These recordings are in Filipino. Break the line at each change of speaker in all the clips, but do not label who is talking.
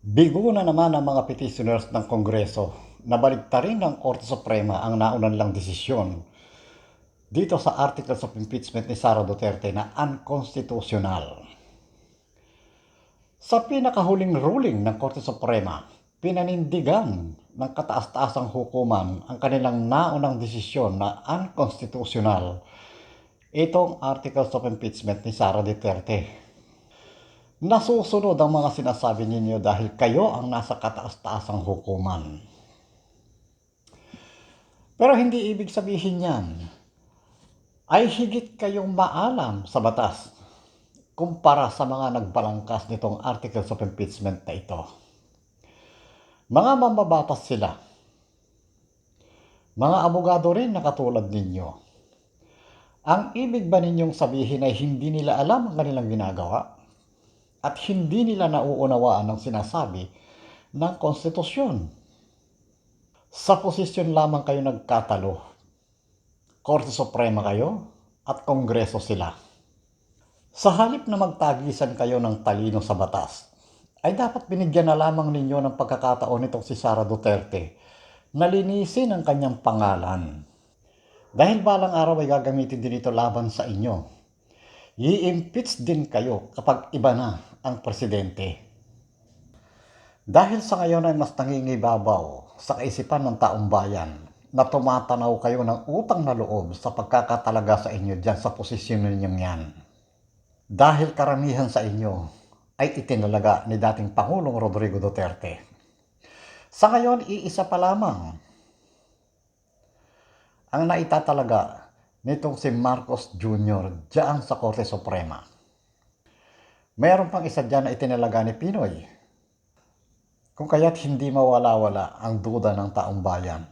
Bigo na naman ang mga petitioners ng Kongreso na baliktarin ng Korte Suprema ang naunang lang desisyon dito sa Articles of Impeachment ni Sara Duterte na unconstitutional. Sa pinakahuling ruling ng Korte Suprema, pinanindigan ng kataas-taasang hukuman ang kanilang naunang desisyon na unconstitutional itong Articles of Impeachment ni Sara Duterte. Nasusunod ang mga sinasabi ninyo dahil kayo ang nasa kataas-taasang hukuman. Pero hindi ibig sabihin yan ay higit kayong maalam sa batas kumpara sa mga nagbalangkas nitong Articles of Impeachment na ito. Mga mambabatas sila. Mga abogado rin na katulad ninyo. Ang ibig ba ninyong sabihin ay hindi nila alam ang kanilang ginagawa? At hindi nila nauunawaan ang sinasabi ng konstitusyon? Sa posisyon lamang kayo nagkatalo. Korte Suprema kayo at Kongreso sila. Sa halip na magtagisan kayo ng talino sa batas, ay dapat binigyan na lamang ninyo ng pagkakataon nitong si Sara Duterte na linisin ang kanyang pangalan. Dahil balang araw ay gagamitin din ito laban sa inyo. I-impeach din kayo kapag iba na ang presidente. Dahil sa ngayon ay mas nangingibabaw sa kaisipan ng taong bayan na tumatanaw kayo ng utang na loob sa pagkakatalaga sa inyo dyan sa posisyon ninyong yan. Dahil karamihan sa inyo ay itinalaga ni dating Pangulong Rodrigo Duterte. Sa ngayon, iisa pa lamang ang naitatalaga nitong si Marcos Jr. diyan sa Korte Suprema. Mayroon pang isa dyan na itinalaga ni Pinoy. Kung kaya't hindi mawala-wala ang duda ng taong bayan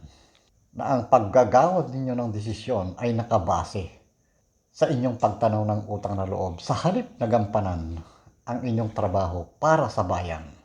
na ang paggagawad ninyo ng desisyon ay nakabase sa inyong pagtanaw ng utang na loob sa halip na gampanan ang inyong trabaho para sa bayan.